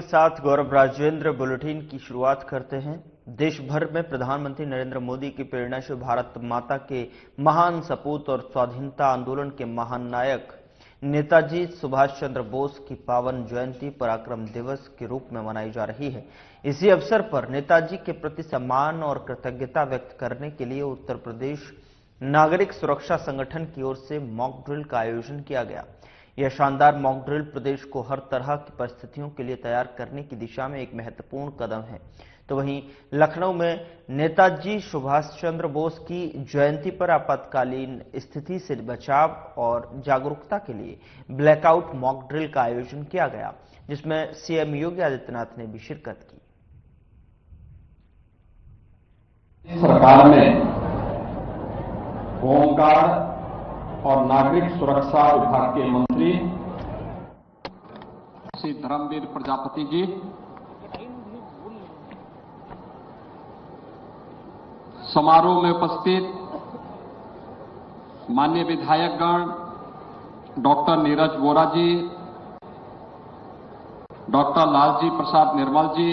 साथ गौरव राजेंद्र बुलेटिन की शुरुआत करते हैं। देश भर में प्रधानमंत्री नरेंद्र मोदी की प्रेरणा से भारत माता के महान सपूत और स्वाधीनता आंदोलन के महान नायक नेताजी सुभाष चंद्र बोस की पावन जयंती पराक्रम दिवस के रूप में मनाई जा रही है। इसी अवसर पर नेताजी के प्रति सम्मान और कृतज्ञता व्यक्त करने के लिए उत्तर प्रदेश नागरिक सुरक्षा संगठन की ओर से मॉक ड्रिल का आयोजन किया गया। यह शानदार मॉक ड्रिल प्रदेश को हर तरह की परिस्थितियों के लिए तैयार करने की दिशा में एक महत्वपूर्ण कदम है। तो वहीं लखनऊ में नेताजी सुभाष चंद्र बोस की जयंती पर आपातकालीन स्थिति से बचाव और जागरूकता के लिए ब्लैकआउट मॉक ड्रिल का आयोजन किया गया, जिसमें सीएम योगी आदित्यनाथ ने भी शिरकत की। सरकार ने होमगार्ड और नागरिक सुरक्षा विभाग के मंत्री श्री धर्मवीर प्रजापति जी, समारोह में उपस्थित माननीय विधायकगण डॉक्टर नीरज वोरा जी, डॉक्टर लालजी प्रसाद निर्मल जी,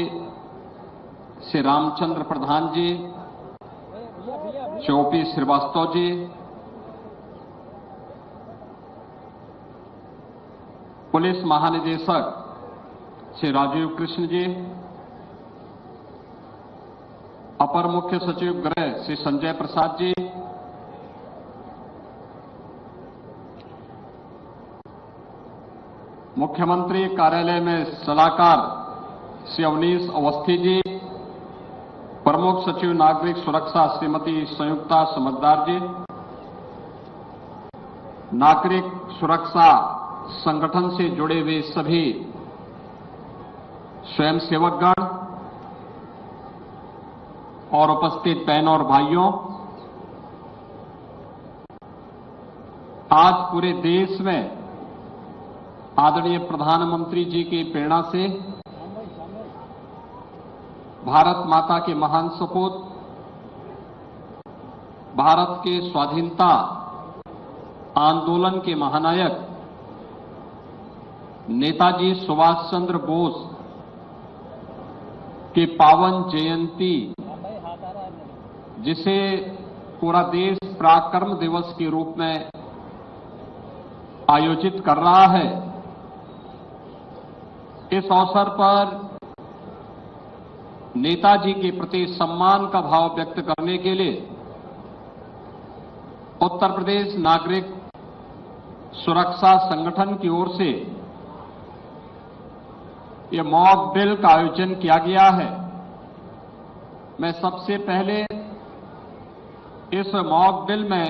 श्री रामचंद्र प्रधान जी, श्री ओपी श्रीवास्तव जी, पुलिस महानिदेशक श्री राजीव कृष्ण जी, अपर मुख्य सचिव गृह श्री संजय प्रसाद जी, मुख्यमंत्री कार्यालय में सलाहकार श्री अवनीश अवस्थी जी, प्रमुख सचिव नागरिक सुरक्षा श्रीमती संयुक्ता समझदार जी, नागरिक सुरक्षा संगठन से जुड़े हुए सभी स्वयंसेवकगण और उपस्थित बहनों और भाइयों, आज पूरे देश में आदरणीय प्रधानमंत्री जी की प्रेरणा से भारत माता के महान सपूत, भारत के स्वाधीनता आंदोलन के महानायक नेताजी सुभाष चंद्र बोस की पावन जयंती, जिसे पूरा देश पराक्रम दिवस के रूप में आयोजित कर रहा है, इस अवसर पर नेताजी के प्रति सम्मान का भाव व्यक्त करने के लिए उत्तर प्रदेश नागरिक सुरक्षा संगठन की ओर से यह मॉक ड्रिल का आयोजन किया गया है। मैं सबसे पहले इस मॉक ड्रिल में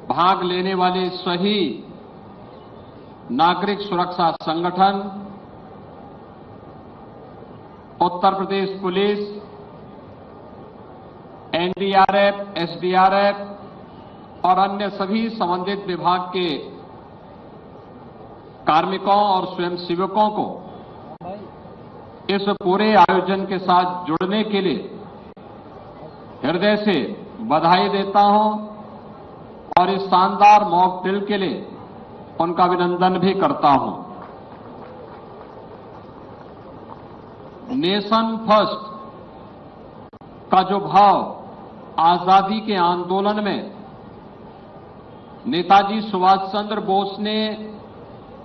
भाग लेने वाले सभी नागरिक सुरक्षा संगठन, Uttar Pradesh police, NDRF, SDRF और अन्य सभी संबंधित विभाग के कार्मिकों और स्वयंसेवकों को इस पूरे आयोजन के साथ जुड़ने के लिए हृदय से बधाई देता हूं और इस शानदार मॉक ड्रिल के लिए उनका अभिनंदन भी करता हूं। नेशन फर्स्ट का जो भाव आजादी के आंदोलन में नेताजी सुभाष चंद्र बोस ने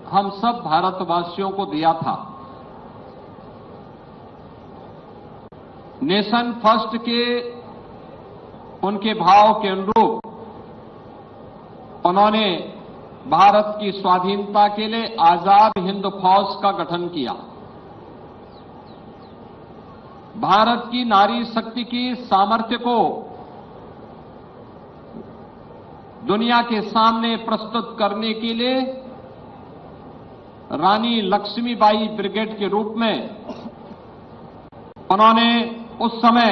हम सब भारतवासियों को दिया था, नेशन फर्स्ट के उनके भाव के अनुरूप उन्होंने भारत की स्वाधीनता के लिए आजाद हिंद फौज का गठन किया। भारत की नारी शक्ति की सामर्थ्य को दुनिया के सामने प्रस्तुत करने के लिए रानी लक्ष्मीबाई ब्रिगेड के रूप में उन्होंने उस समय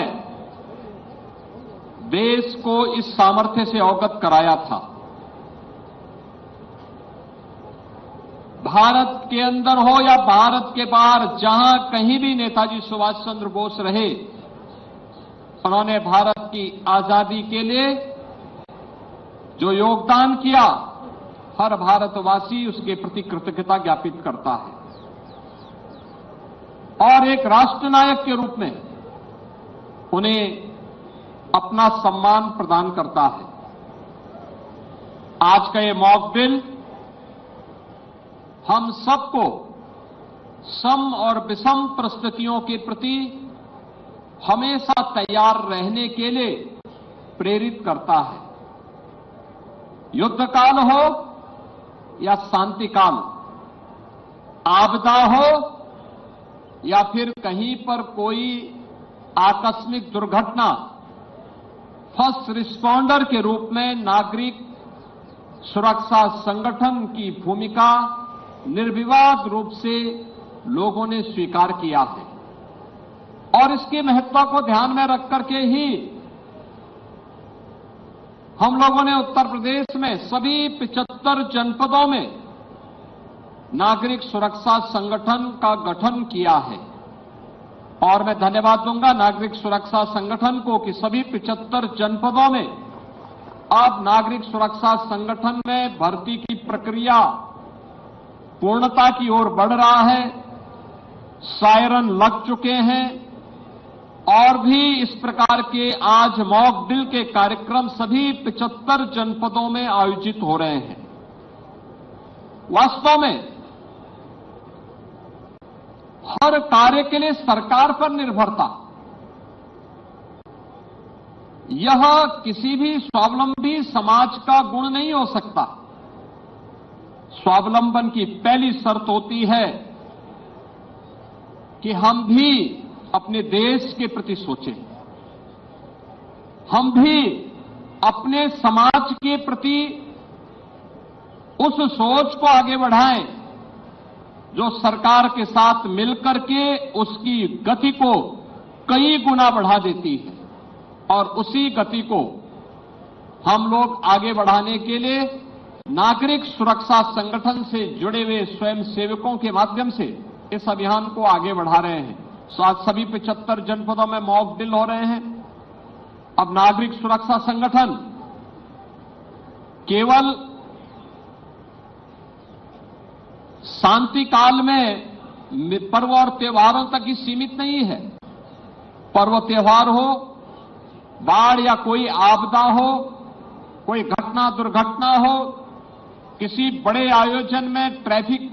देश को इस सामर्थ्य से अवगत कराया था। भारत के अंदर हो या भारत के बाहर, जहां कहीं भी नेताजी सुभाष चंद्र बोस रहे, उन्होंने भारत की आजादी के लिए जो योगदान किया, हर भारतवासी उसके प्रति कृतज्ञता ज्ञापित करता है। और एक राष्ट्र नायक के रूप में उन्हें अपना सम्मान प्रदान करता है। आज का ये मॉक ड्रिल हम सबको सम और विषम परिस्थितियों के प्रति हमेशा तैयार रहने के लिए प्रेरित करता है। युद्ध काल हो या शांति काल, आपदा हो या फिर कहीं पर कोई आकस्मिक दुर्घटना, फर्स्ट रिस्पॉन्डर के रूप में नागरिक सुरक्षा संगठन की भूमिका निर्विवाद रूप से लोगों ने स्वीकार किया है। और इसके महत्व को ध्यान में रख करके ही हम लोगों ने उत्तर प्रदेश में सभी 75 जनपदों में नागरिक सुरक्षा संगठन का गठन किया है। और मैं धन्यवाद दूंगा नागरिक सुरक्षा संगठन को कि सभी 75 जनपदों में अब नागरिक सुरक्षा संगठन में भर्ती की प्रक्रिया पूर्णता की ओर बढ़ रहा है। सायरन लग चुके हैं और भी इस प्रकार के आज मॉक ड्रिल के कार्यक्रम सभी 75 जनपदों में आयोजित हो रहे हैं। वास्तव में हर कार्य के लिए सरकार पर निर्भरता, यह किसी भी स्वावलंबी समाज का गुण नहीं हो सकता। स्वावलंबन की पहली शर्त होती है कि हम भी अपने देश के प्रति सोचें, हम भी अपने समाज के प्रति उस सोच को आगे बढ़ाएं जो सरकार के साथ मिलकर के उसकी गति को कई गुना बढ़ा देती है। और उसी गति को हम लोग आगे बढ़ाने के लिए नागरिक सुरक्षा संगठन से जुड़े हुए स्वयं सेवकों के माध्यम से इस अभियान को आगे बढ़ा रहे हैं। आज सभी 75 जनपदों में मॉक ड्रिल हो रहे हैं। अब नागरिक सुरक्षा संगठन केवल शांति काल में पर्व और त्योहारों तक ही सीमित नहीं है। पर्व त्योहार हो, बाढ़ या कोई आपदा हो, कोई घटना दुर्घटना हो, किसी बड़े आयोजन में ट्रैफिक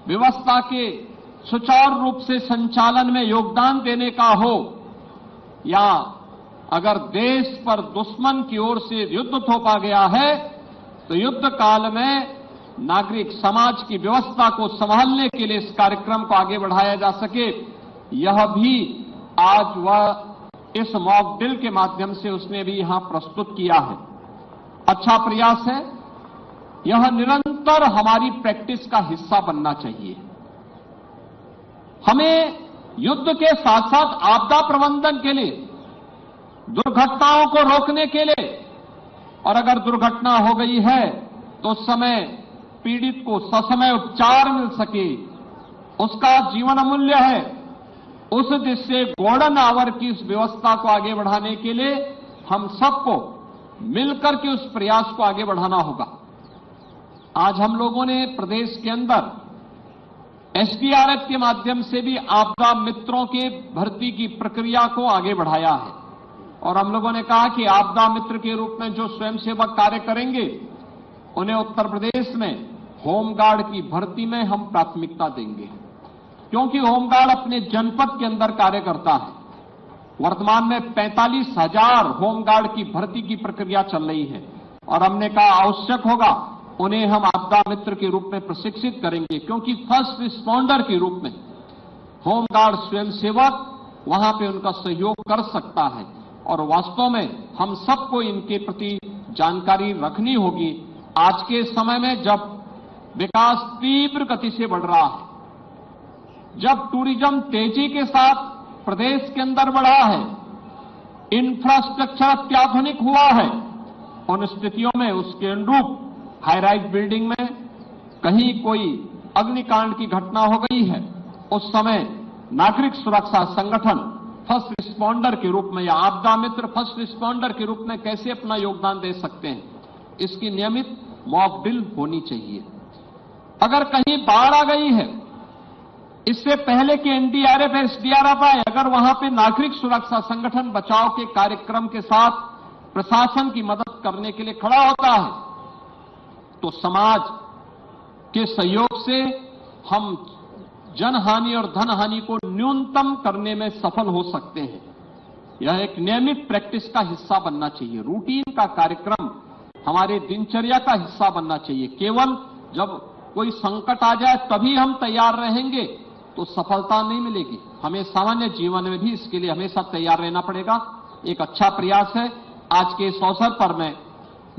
व्यवस्था के सुचारू रूप से संचालन में योगदान देने का हो, या अगर देश पर दुश्मन की ओर से युद्ध थोपा गया है तो युद्ध काल में नागरिक समाज की व्यवस्था को संभालने के लिए इस कार्यक्रम को आगे बढ़ाया जा सके, यह भी आज वह इस मॉक ड्रिल के माध्यम से उसने भी यहां प्रस्तुत किया है। अच्छा प्रयास है। यह निरंतर हमारी प्रैक्टिस का हिस्सा बनना चाहिए। हमें युद्ध के साथ साथ आपदा प्रबंधन के लिए, दुर्घटनाओं को रोकने के लिए, और अगर दुर्घटना हो गई है तो उस समय पीड़ित को ससमय उपचार मिल सके, उसका जीवन अमूल्य है, उस दिशा गोल्डन आवर की इस व्यवस्था को आगे बढ़ाने के लिए हम सबको मिलकर के उस प्रयास को आगे बढ़ाना होगा। आज हम लोगों ने प्रदेश के अंदर एसडीआरएफ के माध्यम से भी आपदा मित्रों के भर्ती की प्रक्रिया को आगे बढ़ाया है। और हम लोगों ने कहा कि आपदा मित्र के रूप में जो स्वयंसेवक कार्य करेंगे उन्हें उत्तर प्रदेश में होमगार्ड की भर्ती में हम प्राथमिकता देंगे, क्योंकि होमगार्ड अपने जनपद के अंदर कार्य करता है। वर्तमान में 45,000 होमगार्ड की भर्ती की प्रक्रिया चल रही है और हमने कहा आवश्यक होगा उन्हें हम आपदा मित्र के रूप में प्रशिक्षित करेंगे, क्योंकि फर्स्ट रिस्पॉन्डर के रूप में होमगार्ड स्वयंसेवक वहां पे उनका सहयोग कर सकता है। और वास्तव में हम सबको इनके प्रति जानकारी रखनी होगी। आज के समय में जब विकास तीव्र गति से बढ़ रहा है, जब टूरिज्म तेजी के साथ प्रदेश के अंदर बढ़ा है, इंफ्रास्ट्रक्चर अत्याधुनिक हुआ है, उन स्थितियों में उसके अनुरूप हाई राइज बिल्डिंग में कहीं कोई अग्निकांड की घटना हो गई है, उस समय नागरिक सुरक्षा संगठन फर्स्ट रिस्पॉन्डर के रूप में या आपदा मित्र फर्स्ट रिस्पॉन्डर के रूप में कैसे अपना योगदान दे सकते हैं, इसकी नियमित मॉक ड्रिल होनी चाहिए। अगर कहीं बाढ़ आ गई है इससे पहले कि एनडीआरएफ एसडीआरएफ आए, अगर वहां पे नागरिक सुरक्षा संगठन बचाव के कार्यक्रम के साथ प्रशासन की मदद करने के लिए खड़ा होता है, तो समाज के सहयोग से हम जनहानि और धनहानि को न्यूनतम करने में सफल हो सकते हैं। यह एक नियमित प्रैक्टिस का हिस्सा बनना चाहिए, रूटीन का कार्यक्रम हमारे दिनचर्या का हिस्सा बनना चाहिए। केवल जब कोई संकट आ जाए तभी हम तैयार रहेंगे तो सफलता नहीं मिलेगी। हमें सामान्य जीवन में भी इसके लिए हमेशा तैयार रहना पड़ेगा। एक अच्छा प्रयास है। आज के इस अवसर पर मैं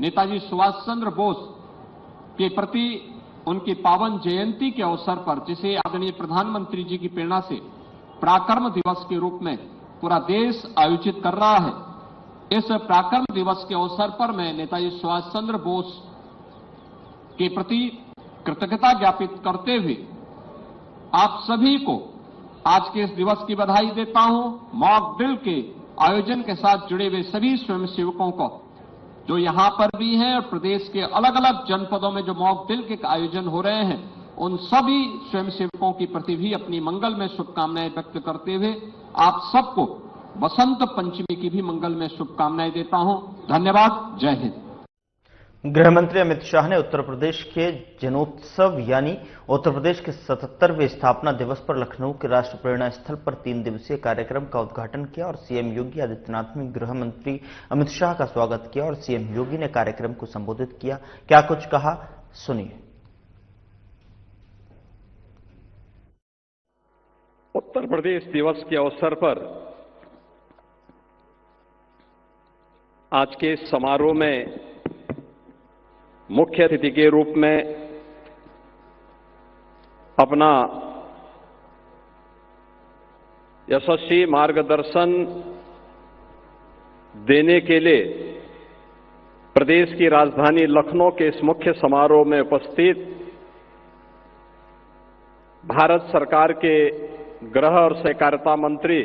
नेताजी सुभाष चंद्र बोस के प्रति उनकी पावन जयंती के अवसर पर, जिसे आदरणीय प्रधानमंत्री जी की प्रेरणा से पराक्रम दिवस के रूप में पूरा देश आयोजित कर रहा है, इस पराक्रम दिवस के अवसर पर मैं नेताजी सुभाष चंद्र बोस के प्रति कृतज्ञता ज्ञापित करते हुए आप सभी को आज के इस दिवस की बधाई देता हूं। मॉक ड्रिल के आयोजन के साथ जुड़े हुए सभी स्वयंसेवकों को, जो यहां पर भी हैं और प्रदेश के अलग अलग जनपदों में जो मॉक ड्रिल के आयोजन हो रहे हैं, उन सभी स्वयंसेवकों की प्रति भी अपनी मंगल में शुभकामनाएं व्यक्त करते हुए आप सबको बसंत पंचमी की भी मंगल में शुभकामनाएं देता हूं। धन्यवाद। जय हिंद। गृह मंत्री अमित शाह ने उत्तर प्रदेश के जनोत्सव यानी उत्तर प्रदेश के 77वें स्थापना दिवस पर लखनऊ के राष्ट्र प्रेरणा स्थल पर 3 दिवसीय कार्यक्रम का उद्घाटन किया और सीएम योगी आदित्यनाथ ने गृह मंत्री अमित शाह का स्वागत किया और सीएम योगी ने कार्यक्रम को संबोधित किया। क्या कुछ कहा, सुनिए। उत्तर प्रदेश दिवस के अवसर पर आज के इस समारोह में मुख्य अतिथि के रूप में अपना यशस्वी मार्गदर्शन देने के लिए प्रदेश की राजधानी लखनऊ के इस मुख्य समारोह में उपस्थित भारत सरकार के गृह और सहकारिता मंत्री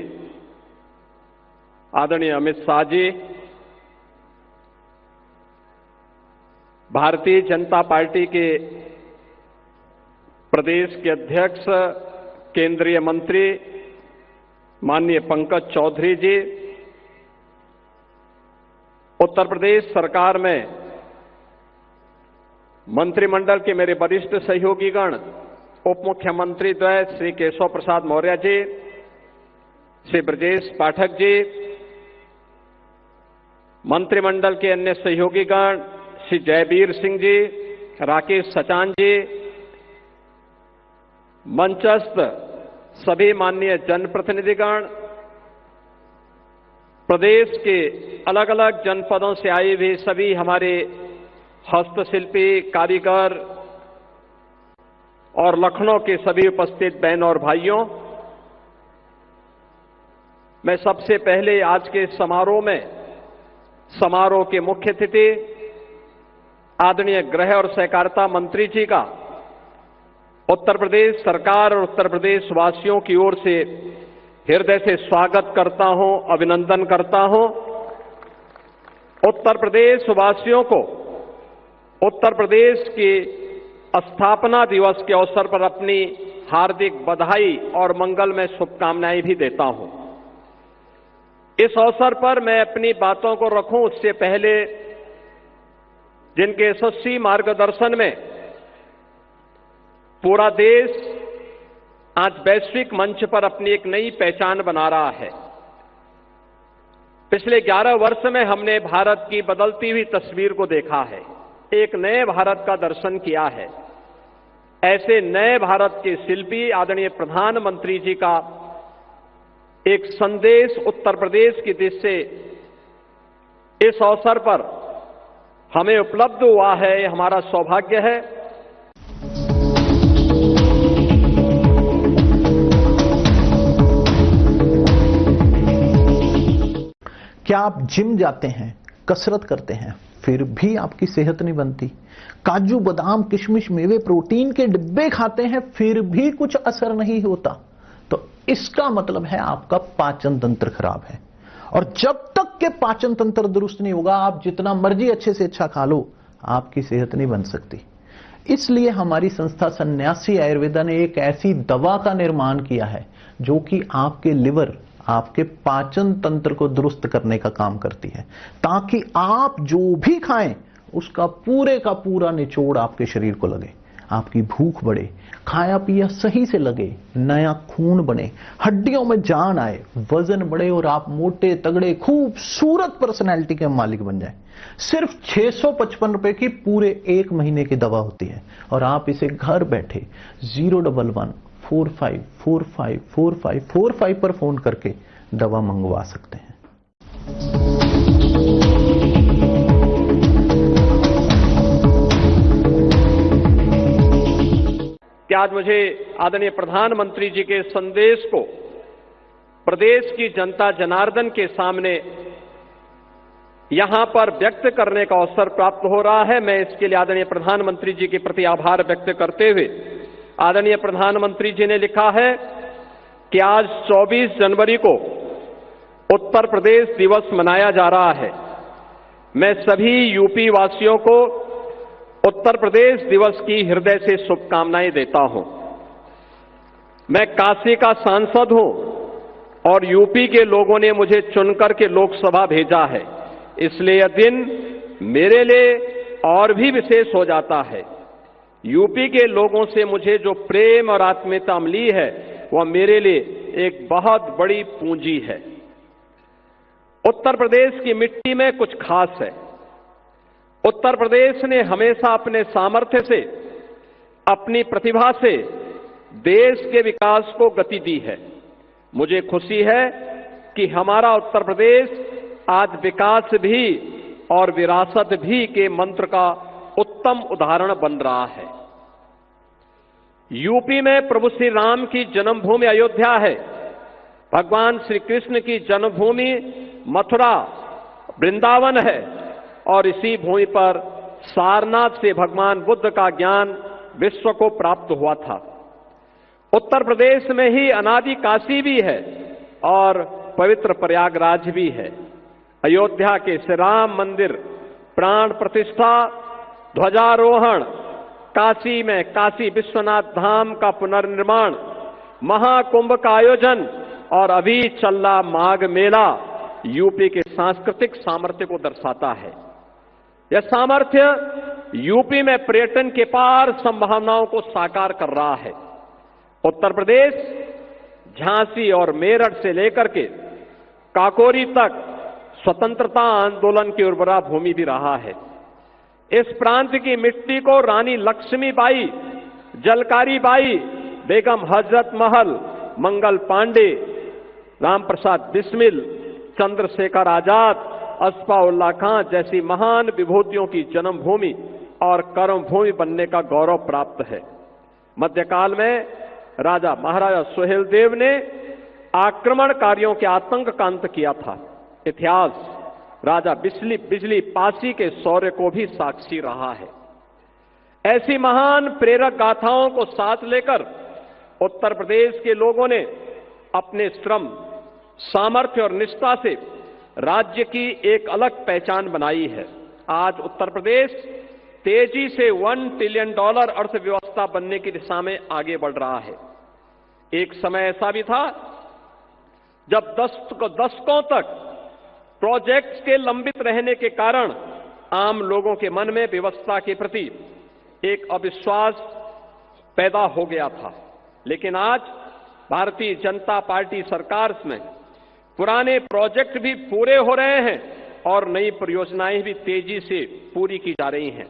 आदरणीय अमित शाह जी, भारतीय जनता पार्टी के प्रदेश के अध्यक्ष केंद्रीय मंत्री माननीय पंकज चौधरी जी, उत्तर प्रदेश सरकार में मंत्रिमंडल के मेरे वरिष्ठ सहयोगीगण, उप मुख्यमंत्री द्वय श्री केशव प्रसाद मौर्य जी, श्री ब्रजेश पाठक जी, मंत्रिमंडल के अन्य सहयोगीगण श्री जयवीर सिंह जी, राकेश सचान जी, मंचस्थ सभी माननीय जनप्रतिनिधिगण, प्रदेश के अलग अलग जनपदों से आए हुए सभी हमारे हस्तशिल्पी, कारीगर और लखनऊ के सभी उपस्थित बहन और भाइयों, मैं सबसे पहले आज के समारोह में समारोह के मुख्य अतिथि आदरणीय गृह और सहकारिता मंत्री जी का उत्तर प्रदेश सरकार और उत्तर प्रदेश वासियों की ओर से हृदय से स्वागत करता हूं, अभिनंदन करता हूं। उत्तर प्रदेश वासियों को उत्तर प्रदेश की स्थापना दिवस के अवसर पर अपनी हार्दिक बधाई और मंगल में शुभकामनाएं भी देता हूं। इस अवसर पर मैं अपनी बातों को रखूं उससे पहले जिनके यशस्वी मार्गदर्शन में पूरा देश आज वैश्विक मंच पर अपनी एक नई पहचान बना रहा है। पिछले 11 वर्ष में हमने भारत की बदलती हुई तस्वीर को देखा है, एक नए भारत का दर्शन किया है। ऐसे नए भारत के शिल्पी आदरणीय प्रधानमंत्री जी का एक संदेश उत्तर प्रदेश की दिशा से इस अवसर पर हमें उपलब्ध हुआ है, ये हमारा सौभाग्य है। क्या आप जिम जाते हैं, कसरत करते हैं, फिर भी आपकी सेहत नहीं बनती? काजू बादाम किशमिश मेवे प्रोटीन के डिब्बे खाते हैं फिर भी कुछ असर नहीं होता, तो इसका मतलब है आपका पाचन तंत्र खराब है। और जब तक के पाचन तंत्र दुरुस्त नहीं होगा, आप जितना मर्जी अच्छे से अच्छा खा लो, आपकी सेहत नहीं बन सकती। इसलिए हमारी संस्था सन्यासी आयुर्वेदा ने एक ऐसी दवा का निर्माण किया है जो कि आपके लिवर, आपके पाचन तंत्र को दुरुस्त करने का काम करती है, ताकि आप जो भी खाएं उसका पूरे का पूरा निचोड़ आपके शरीर को लगे, आपकी भूख बढ़े, खाया पिया सही से लगे, नया खून बने, हड्डियों में जान आए, वजन बढ़े और आप मोटे तगड़े खूबसूरत पर्सनैलिटी के मालिक बन जाएं। सिर्फ 655 रुपए की पूरे 1 महीने की दवा होती है और आप इसे घर बैठे 011-45454545 पर फोन करके दवा मंगवा सकते हैं। कि आज मुझे आदरणीय प्रधानमंत्री जी के संदेश को प्रदेश की जनता जनार्दन के सामने यहां पर व्यक्त करने का अवसर प्राप्त हो रहा है। मैं इसके लिए आदरणीय प्रधानमंत्री जी के प्रति आभार व्यक्त करते हुए, आदरणीय प्रधानमंत्री जी ने लिखा है कि आज 24 जनवरी को उत्तर प्रदेश दिवस मनाया जा रहा है। मैं सभी यूपी वासियों को उत्तर प्रदेश दिवस की हृदय से शुभकामनाएं देता हूं। मैं काशी का सांसद हूं और यूपी के लोगों ने मुझे चुनकर के लोकसभा भेजा है, इसलिए यह दिन मेरे लिए और भी विशेष हो जाता है। यूपी के लोगों से मुझे जो प्रेम और आत्मीयता मिली है वह मेरे लिए एक बहुत बड़ी पूंजी है। उत्तर प्रदेश की मिट्टी में कुछ खास है। उत्तर प्रदेश ने हमेशा अपने सामर्थ्य से, अपनी प्रतिभा से देश के विकास को गति दी है। मुझे खुशी है कि हमारा उत्तर प्रदेश आज विकास भी और विरासत भी के मंत्र का उत्तम उदाहरण बन रहा है। यूपी में प्रभु श्री राम की जन्मभूमि अयोध्या है। भगवान श्री कृष्ण की जन्मभूमि मथुरा, वृंदावन है और इसी भूमि पर सारनाथ से भगवान बुद्ध का ज्ञान विश्व को प्राप्त हुआ था। उत्तर प्रदेश में ही अनादि काशी भी है और पवित्र प्रयागराज भी है। अयोध्या के श्री राम मंदिर प्राण प्रतिष्ठा, ध्वजारोहण, काशी में काशी विश्वनाथ धाम का पुनर्निर्माण, महाकुंभ का आयोजन और अभी चल रहा माघ मेला यूपी के सांस्कृतिक सामर्थ्य को दर्शाता है। यह सामर्थ्य यूपी में पर्यटन के पार संभावनाओं को साकार कर रहा है। उत्तर प्रदेश झांसी और मेरठ से लेकर के काकोरी तक स्वतंत्रता आंदोलन की उर्वरा भूमि भी रहा है। इस प्रांत की मिट्टी को रानी लक्ष्मीबाई, जलकारी बाई, बेगम हजरत महल, मंगल पांडे, राम प्रसाद बिस्मिल, चंद्रशेखर आजाद, अस्फाउल्लाह खां जैसी महान विभूतियों की जन्मभूमि और कर्मभूमि बनने का गौरव प्राप्त है। मध्यकाल में राजा महाराजा सुहेलदेव ने आक्रमणकारियों के आतंक का अंत किया था। इतिहास राजा बिजली पासी के शौर्य को भी साक्षी रहा है। ऐसी महान प्रेरक गाथाओं को साथ लेकर उत्तर प्रदेश के लोगों ने अपने श्रम, सामर्थ्य और निष्ठा से राज्य की एक अलग पहचान बनाई है। आज उत्तर प्रदेश तेजी से $1 ट्रिलियन अर्थव्यवस्था बनने की दिशा में आगे बढ़ रहा है। एक समय ऐसा भी था जब दशकों तक प्रोजेक्ट्स के लंबित रहने के कारण आम लोगों के मन में व्यवस्था के प्रति एक अविश्वास पैदा हो गया था। लेकिन आज भारतीय जनता पार्टी सरकार में पुराने प्रोजेक्ट भी पूरे हो रहे हैं और नई परियोजनाएं भी तेजी से पूरी की जा रही हैं।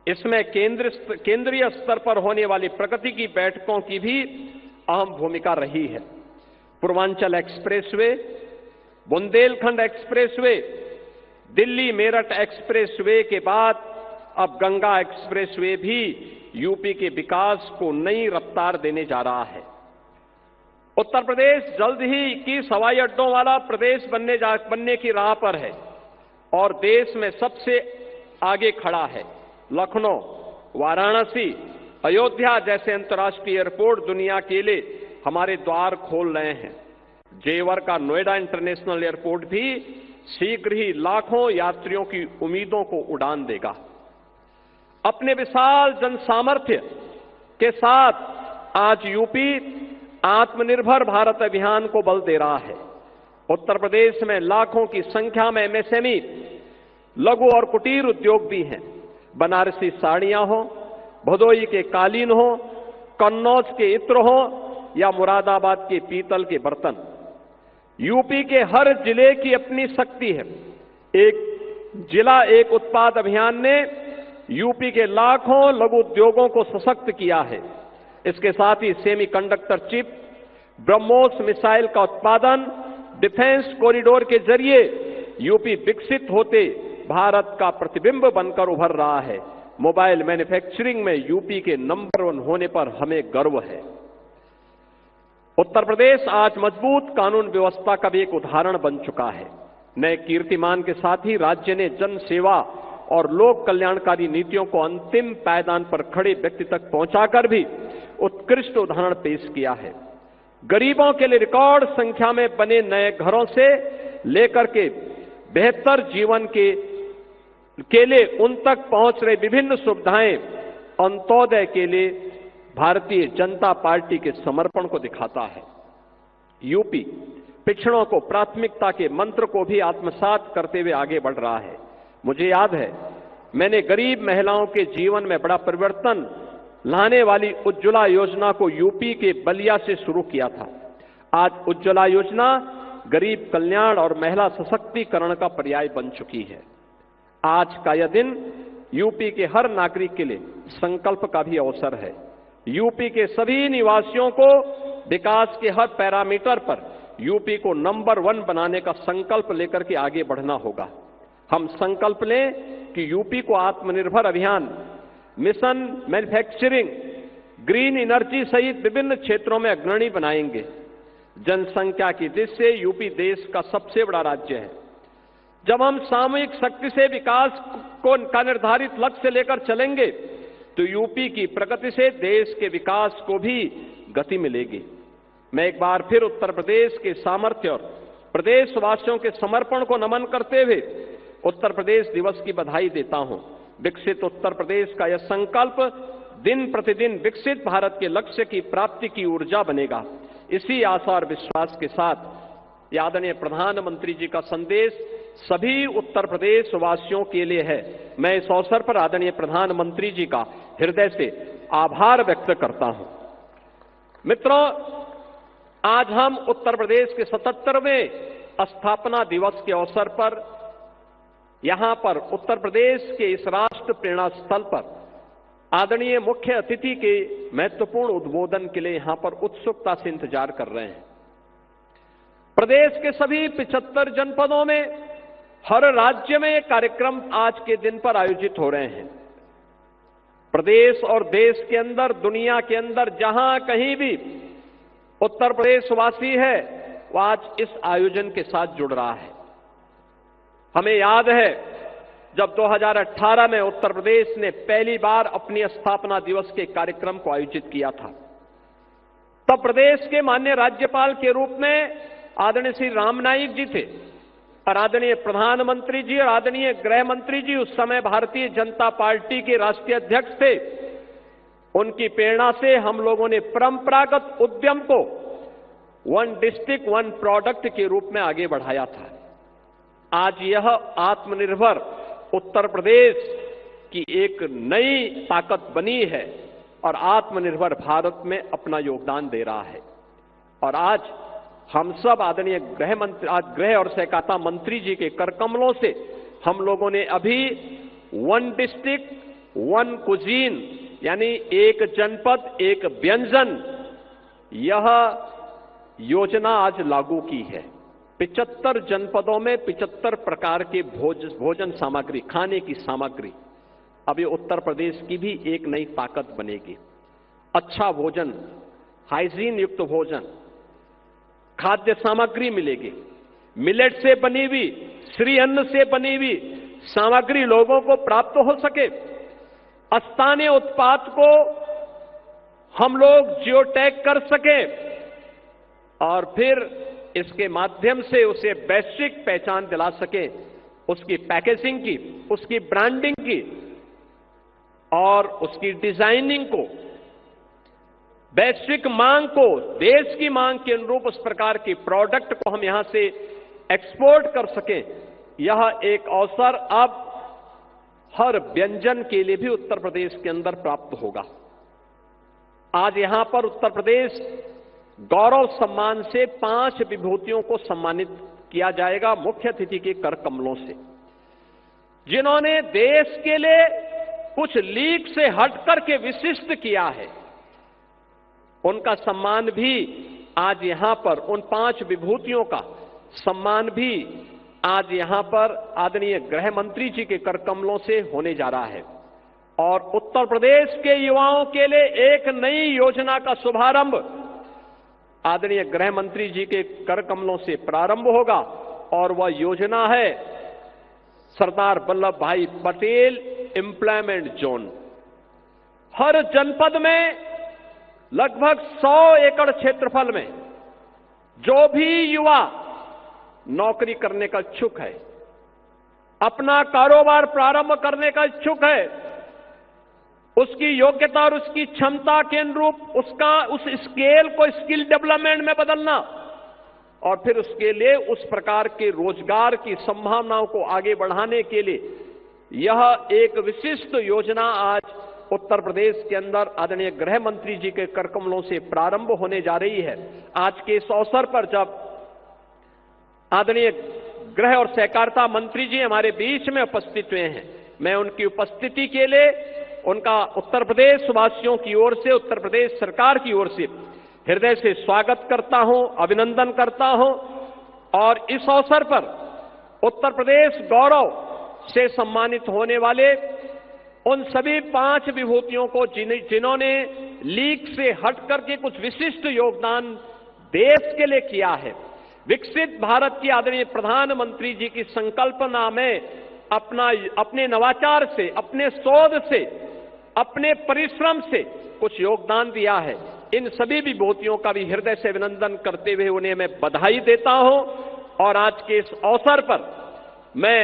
इसमें केंद्रीय स्तर पर होने वाली प्रगति की बैठकों की भी अहम भूमिका रही है। Purvanchal expressway, Bundelkhand expressway, Delhi Meerut expressway के बाद अब गंगा एक्सप्रेसवे भी यूपी के विकास को नई रफ्तार देने जा रहा है। उत्तर प्रदेश जल्द ही 21 हवाई अड्डों वाला प्रदेश बनने की राह पर है और देश में सबसे आगे खड़ा है। लखनऊ, वाराणसी, अयोध्या जैसे अंतर्राष्ट्रीय एयरपोर्ट दुनिया के लिए हमारे द्वार खोल रहे हैं। जेवर का नोएडा इंटरनेशनल एयरपोर्ट भी शीघ्र ही लाखों यात्रियों की उम्मीदों को उड़ान देगा। अपने विशाल जनसामर्थ्य के साथ आज यूपी आत्मनिर्भर भारत अभियान को बल दे रहा है। उत्तर प्रदेश में लाखों की संख्या में एमएसएमई, लघु और कुटीर उद्योग भी हैं। बनारसी साड़ियां हो, भदोई के कालीन हो, कन्नौज के इत्र हो या मुरादाबाद के पीतल के बर्तन, यूपी के हर जिले की अपनी शक्ति है। एक जिला एक उत्पाद अभियान ने यूपी के लाखों लघु उद्योगों को सशक्त किया है। इसके साथ ही सेमीकंडक्टर चिप, ब्रह्मोस मिसाइल का उत्पादन, डिफेंस कॉरिडोर के जरिए यूपी विकसित होते भारत का प्रतिबिंब बनकर उभर रहा है। मोबाइल मैन्युफैक्चरिंग में यूपी के नंबर 1 होने पर हमें गर्व है। उत्तर प्रदेश आज मजबूत कानून व्यवस्था का भी एक उदाहरण बन चुका है। नए कीर्तिमान के साथ ही राज्य ने जन सेवा और लोक कल्याणकारी नीतियों को अंतिम पायदान पर खड़े व्यक्ति तक पहुंचाकर भी उत्कृष्ट उदाहरण पेश किया है। गरीबों के लिए रिकॉर्ड संख्या में बने नए घरों से लेकर के बेहतर जीवन के लिए उन तक पहुंच रही विभिन्न सुविधाएं अंत्योदय के लिए भारतीय जनता पार्टी के समर्पण को दिखाता है। यूपी पिछड़ों को प्राथमिकता के मंत्र को भी आत्मसात करते हुए आगे बढ़ रहा है। मुझे याद है, मैंने गरीब महिलाओं के जीवन में बड़ा परिवर्तन लाने वाली उज्ज्वला योजना को यूपी के बलिया से शुरू किया था। आज उज्ज्वला योजना गरीब कल्याण और महिला सशक्तिकरण का पर्याय बन चुकी है। आज का यह दिन यूपी के हर नागरिक के लिए संकल्प का भी अवसर है। यूपी के सभी निवासियों को विकास के हर पैरामीटर पर यूपी को नंबर 1 बनाने का संकल्प लेकर के आगे बढ़ना होगा। हम संकल्प लें कि यूपी को आत्मनिर्भर अभियान, मिशन मैन्युफैक्चरिंग, ग्रीन एनर्जी सहित विभिन्न क्षेत्रों में अग्रणी बनाएंगे। जनसंख्या की दृष्टि से यूपी देश का सबसे बड़ा राज्य है। जब हम सामूहिक शक्ति से विकास का निर्धारित लक्ष्य लेकर चलेंगे तो यूपी की प्रगति से देश के विकास को भी गति मिलेगी। मैं एक बार फिर उत्तर प्रदेश के सामर्थ्य और प्रदेशवासियों के समर्पण को नमन करते हुए उत्तर प्रदेश दिवस की बधाई देता हूं। विकसित उत्तर प्रदेश का यह संकल्प दिन प्रतिदिन विकसित भारत के लक्ष्य की प्राप्ति की ऊर्जा बनेगा। इसी आशा और विश्वास के साथ आदरणीय प्रधानमंत्री जी का संदेश सभी उत्तर प्रदेश वासियों के लिए है। मैं इस अवसर पर आदरणीय प्रधानमंत्री जी का हृदय से आभार व्यक्त करता हूं। मित्रों, आज हम उत्तर प्रदेश के 77वें स्थापना दिवस के अवसर पर यहां पर उत्तर प्रदेश के इस राष्ट्र प्रेरणा स्थल पर आदरणीय मुख्य अतिथि के महत्वपूर्ण उद्बोधन के लिए यहां पर उत्सुकता से इंतजार कर रहे हैं। प्रदेश के सभी 75 जनपदों में, हर राज्य में कार्यक्रम आज के दिन पर आयोजित हो रहे हैं। प्रदेश और देश के अंदर, दुनिया के अंदर जहां कहीं भी उत्तर प्रदेश वासी है वो आज इस आयोजन के साथ जुड़ रहा है। हमें याद है जब 2018 में उत्तर प्रदेश ने पहली बार अपनी स्थापना दिवस के कार्यक्रम को आयोजित किया था, तब प्रदेश के माननीय राज्यपाल के रूप में आदरणीय श्री राम नाईक जी थे और आदरणीय प्रधानमंत्री जी और आदरणीय गृह मंत्री जी उस समय भारतीय जनता पार्टी के राष्ट्रीय अध्यक्ष थे। उनकी प्रेरणा से हम लोगों ने परंपरागत उद्यम को 1 डिस्ट्रिक्ट 1 प्रोडक्ट के रूप में आगे बढ़ाया था। आज यह आत्मनिर्भर उत्तर प्रदेश की एक नई ताकत बनी है और आत्मनिर्भर भारत में अपना योगदान दे रहा है। और आज हम सब आदरणीय गृह और सहकारिता मंत्री जी के करकमलों से हम लोगों ने अभी 1 डिस्ट्रिक्ट 1 कुजीन यानी एक जनपद एक व्यंजन, यह योजना आज लागू की है। 75 जनपदों में 75 प्रकार के भोजन सामग्री, खाने की सामग्री, अब ये उत्तर प्रदेश की भी एक नई ताकत बनेगी। अच्छा भोजन, हाइजीन युक्त भोजन, खाद्य सामग्री मिलेगी। मिलेट से बनी हुई, श्री अन्न से बनी हुई सामग्री लोगों को प्राप्त हो सके। स्थानीय उत्पाद को हम लोग जियो टैग कर सके और फिर इसके माध्यम से उसे वैश्विक पहचान दिला सके, उसकी पैकेजिंग की, उसकी ब्रांडिंग की और उसकी डिजाइनिंग को, वैश्विक मांग को, देश की मांग के अनुरूप उस प्रकार की प्रोडक्ट को हम यहां से एक्सपोर्ट कर सकें, यह एक अवसर अब हर व्यंजन के लिए भी उत्तर प्रदेश के अंदर प्राप्त होगा। आज यहां पर उत्तर प्रदेश गौरव सम्मान से 5 विभूतियों को सम्मानित किया जाएगा मुख्य अतिथि के कर कमलों से, जिन्होंने देश के लिए कुछ लीक से हटकर के विशिष्ट किया है। उनका सम्मान भी आज यहां पर, उन 5 विभूतियों का सम्मान भी आज यहां पर आदरणीय गृह मंत्री जी के कर कमलों से होने जा रहा है। और उत्तर प्रदेश के युवाओं के लिए एक नई योजना का शुभारंभ आदरणीय गृह मंत्री जी के कर कमलों से प्रारंभ होगा, और वह योजना है सरदार वल्लभ भाई पटेल एम्प्लॉयमेंट जोन। हर जनपद में लगभग 100 एकड़ क्षेत्रफल में जो भी युवा नौकरी करने का इच्छुक है, अपना कारोबार प्रारंभ करने का इच्छुक है, उसकी योग्यता और उसकी क्षमता के अनुरूप उस स्केल को स्किल डेवलपमेंट में बदलना, और फिर उसके लिए उस प्रकार के रोजगार की संभावनाओं को आगे बढ़ाने के लिए यह एक विशिष्ट योजना आज उत्तर प्रदेश के अंदर आदरणीय गृह मंत्री जी के कर कमलों से प्रारंभ होने जा रही है। आज के इस अवसर पर जब आदरणीय गृह और सहकारिता मंत्री जी हमारे बीच में उपस्थित हुए हैं, मैं उनकी उपस्थिति के लिए उनका उत्तर प्रदेश वासियों की ओर से, उत्तर प्रदेश सरकार की ओर से हृदय से स्वागत करता हूं, अभिनंदन करता हूं। और इस अवसर पर उत्तर प्रदेश गौरव से सम्मानित होने वाले उन सभी 5 विभूतियों को जिन्होंने लीक से हट करके कुछ विशिष्ट योगदान देश के लिए किया है, विकसित भारत की आदरणीय प्रधानमंत्री जी की संकल्पना में अपने नवाचार से, अपने शोध से, अपने परिश्रम से कुछ योगदान दिया है, इन सभी विभूतियों का भी हृदय से अभिनंदन करते हुए उन्हें मैं बधाई देता हूं। और आज के इस अवसर पर मैं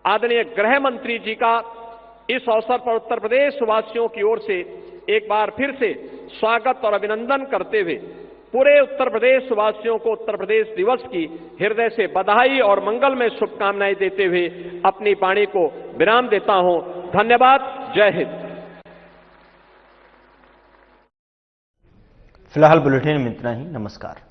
आदरणीय गृह मंत्री जी का इस अवसर पर उत्तर प्रदेश वासियों की ओर से एक बार फिर से स्वागत और अभिनंदन करते हुए पूरे उत्तर प्रदेश वासियों को उत्तर प्रदेश दिवस की हृदय से बधाई और मंगलमय शुभकामनाएं देते हुए अपनी वाणी को विराम देता हूं। धन्यवाद। जय हिंद। फिलहाल बुलेटिन में इतना ही। नमस्कार।